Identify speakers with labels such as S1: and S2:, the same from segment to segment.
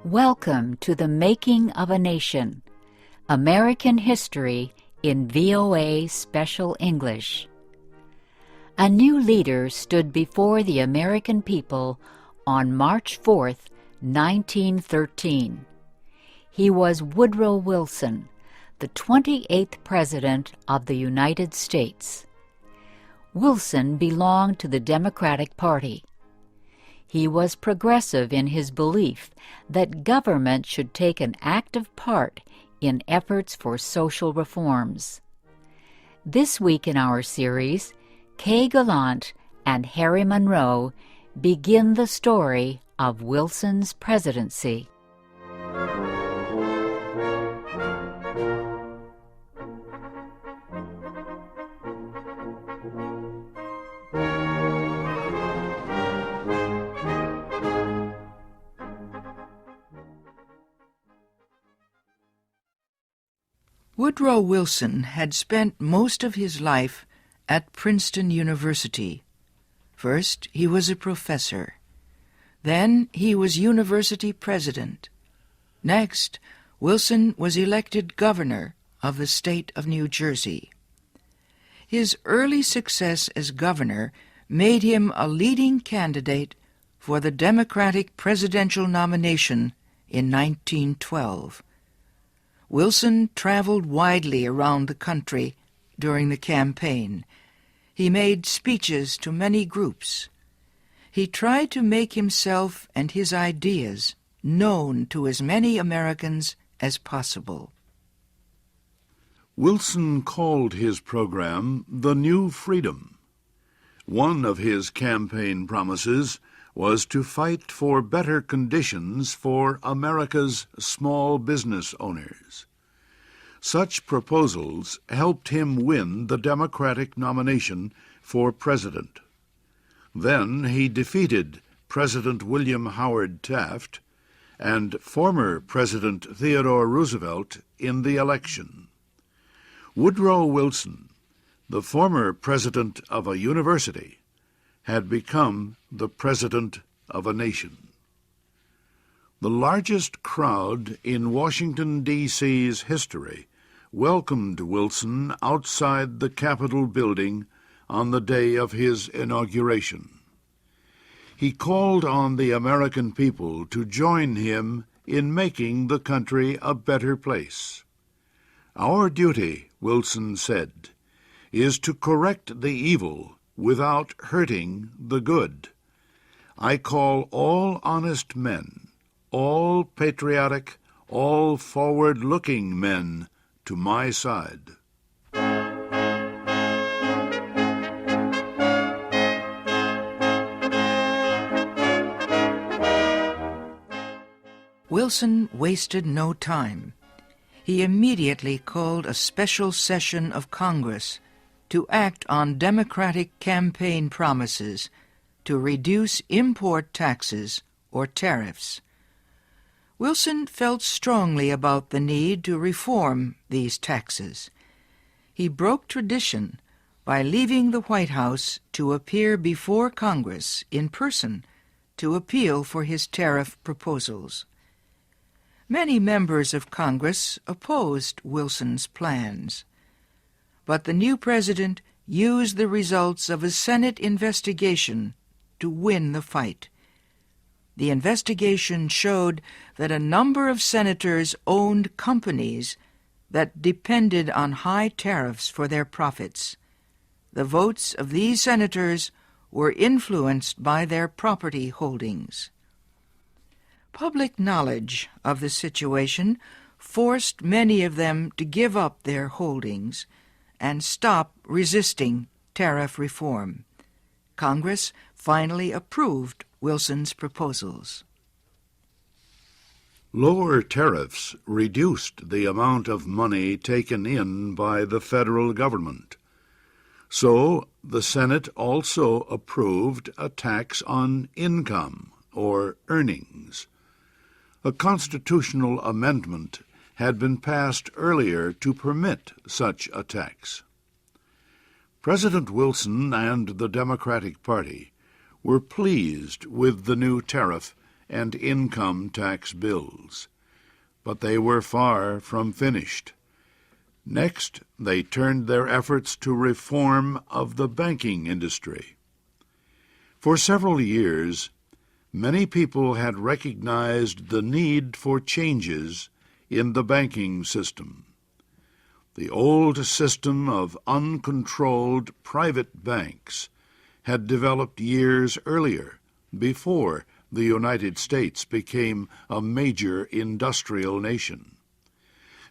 S1: Welcome to the Making of a Nation, American History in VOA Special English. A new leader stood before the American people on March 4th, 1913. He was Woodrow Wilson, the 28th President of the United States. Wilson belonged to the Democratic Party. He was progressive in his belief that government should take an active part in efforts for social reforms. This week in our series, Kay Gallant and Harry Monroe begin the story of Wilson's presidency.
S2: Woodrow Wilson had spent most of his life at Princeton University. First, he was a professor. Then he was university president. Next, Wilson was elected governor of the state of New Jersey. His early success as governor made him a leading candidate for the Democratic presidential nomination in 1912. Wilson traveled widely around the country during the campaign. He made speeches to many groups. He tried to make himself and his ideas known to as many Americans as possible.
S3: Wilson called his program The New Freedom. One of his campaign promises was to fight for better conditions for America's small business owners. Such proposals helped him win the Democratic nomination for president. Then he defeated President William Howard Taft and former President Theodore Roosevelt in the election. Woodrow Wilson, the former president of a university, had become the president of a nation. The largest crowd in Washington, D.C.'s history welcomed Wilson outside the Capitol building on the day of his inauguration. He called on the American people to join him in making the country a better place. "Our duty," Wilson said, "is to correct the evil without hurting the good. I call all honest men, all patriotic, all forward-looking men to my side."
S2: Wilson wasted no time. He immediately called a special session of Congress to act on Democratic campaign promises to reduce import taxes or tariffs. Wilson felt strongly about the need to reform these taxes. He broke tradition by leaving the White House to appear before Congress in person to appeal for his tariff proposals. Many members of Congress opposed Wilson's plans, but the new president used the results of a Senate investigation to win the fight. The investigation showed that a number of senators owned companies that depended on high tariffs for their profits. The votes of these senators were influenced by their property holdings. Public knowledge of the situation forced many of them to give up their holdings and stop resisting tariff reform. Congress finally approved Wilson's proposals.
S3: Lower tariffs reduced the amount of money taken in by the federal government. So the Senate also approved a tax on income or earnings. A constitutional amendment had been passed earlier to permit such a tax. President Wilson and the Democratic Party were pleased with the new tariff and income tax bills. But they were far from finished. Next, they turned their efforts to reform of the banking industry. For several years, many people had recognized the need for changes in the banking system. The old system of uncontrolled private banks had developed years earlier, before the United States became a major industrial nation.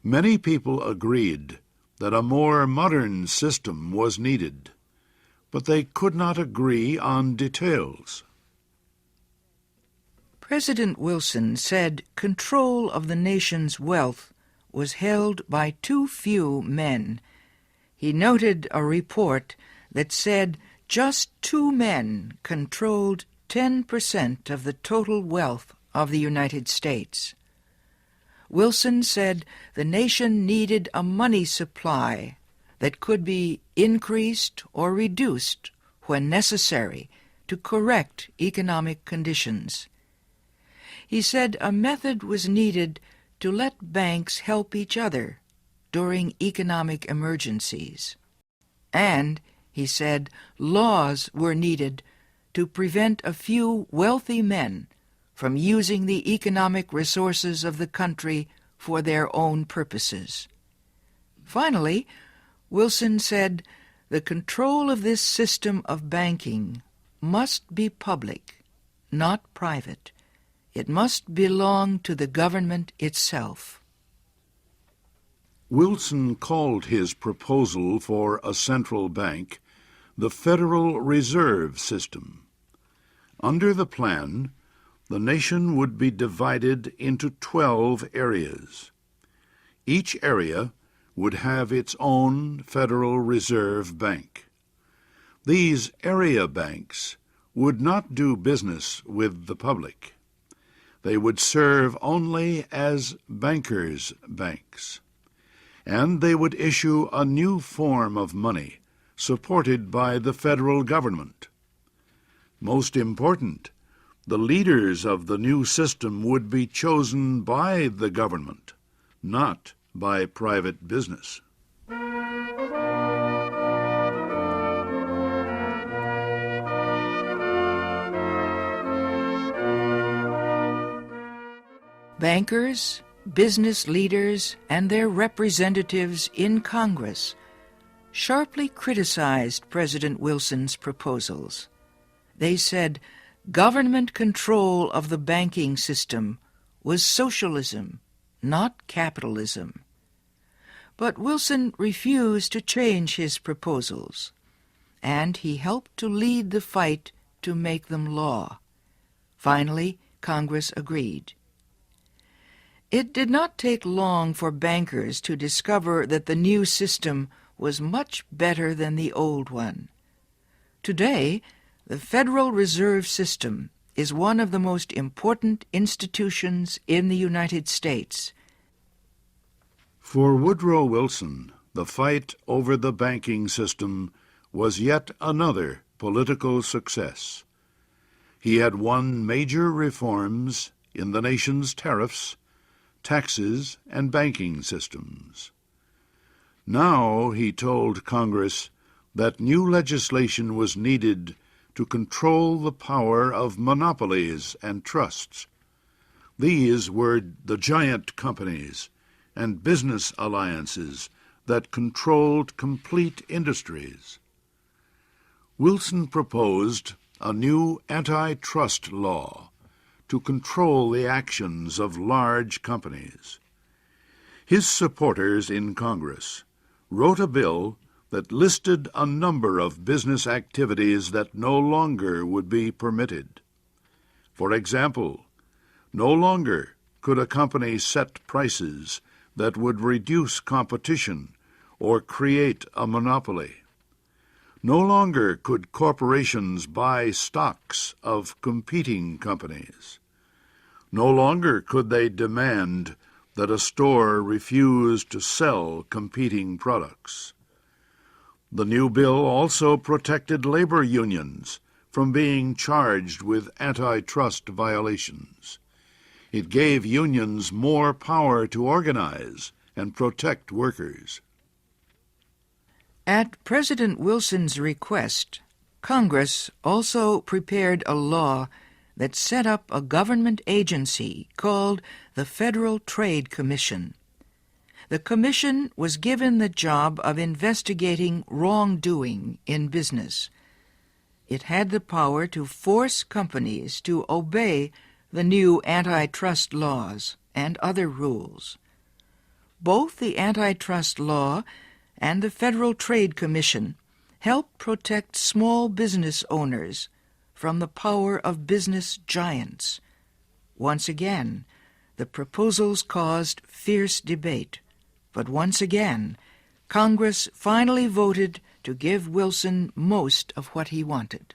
S3: Many people agreed that a more modern system was needed, but they could not agree on details.
S2: President Wilson said control of the nation's wealth was held by too few men. He noted a report that said just 2 men controlled 10% of the total wealth of the United States. Wilson said the nation needed a money supply that could be increased or reduced when necessary to correct economic conditions. He said a method was needed to let banks help each other during economic emergencies. And, he said, laws were needed to prevent a few wealthy men from using the economic resources of the country for their own purposes. Finally, Wilson said the control of this system of banking must be public, not private. It must belong to the government itself.
S3: Wilson called his proposal for a central bank the Federal Reserve System. Under the plan, the nation would be divided into 12 areas. Each area would have its own Federal Reserve Bank. These area banks would not do business with the public. They would serve only as bankers' banks, and they would issue a new form of money supported by the federal government. Most important, the leaders of the new system would be chosen by the government, not by private business.
S2: Bankers, business leaders, and their representatives in Congress sharply criticized President Wilson's proposals. They said government control of the banking system was socialism, not capitalism. But Wilson refused to change his proposals, and he helped to lead the fight to make them law. Finally, Congress agreed. It did not take long for bankers to discover that the new system was much better than the old one. Today, the Federal Reserve System is one of the most important institutions in the United States.
S3: For Woodrow Wilson, the fight over the banking system was yet another political success. He had won major reforms in the nation's tariffs, taxes, and banking systems. Now he told Congress that new legislation was needed to control the power of monopolies and trusts. These were the giant companies and business alliances that controlled complete industries. Wilson proposed a new antitrust law to control the actions of large companies. His supporters in Congress wrote a bill that listed a number of business activities that no longer would be permitted. For example, no longer could a company set prices that would reduce competition or create a monopoly. No longer could corporations buy stocks of competing companies. No longer could they demand that a store refuse to sell competing products. The new bill also protected labor unions from being charged with antitrust violations. It gave unions more power to organize and protect workers.
S2: At President Wilson's request, Congress also prepared a law that set up a government agency called the Federal Trade Commission. The commission was given the job of investigating wrongdoing in business. It had the power to force companies to obey the new antitrust laws and other rules. Both the antitrust law and the Federal Trade Commission help protect small business owners from the power of business giants. Once again, the proposals caused fierce debate, but once again, Congress finally voted to give Wilson most of what he wanted.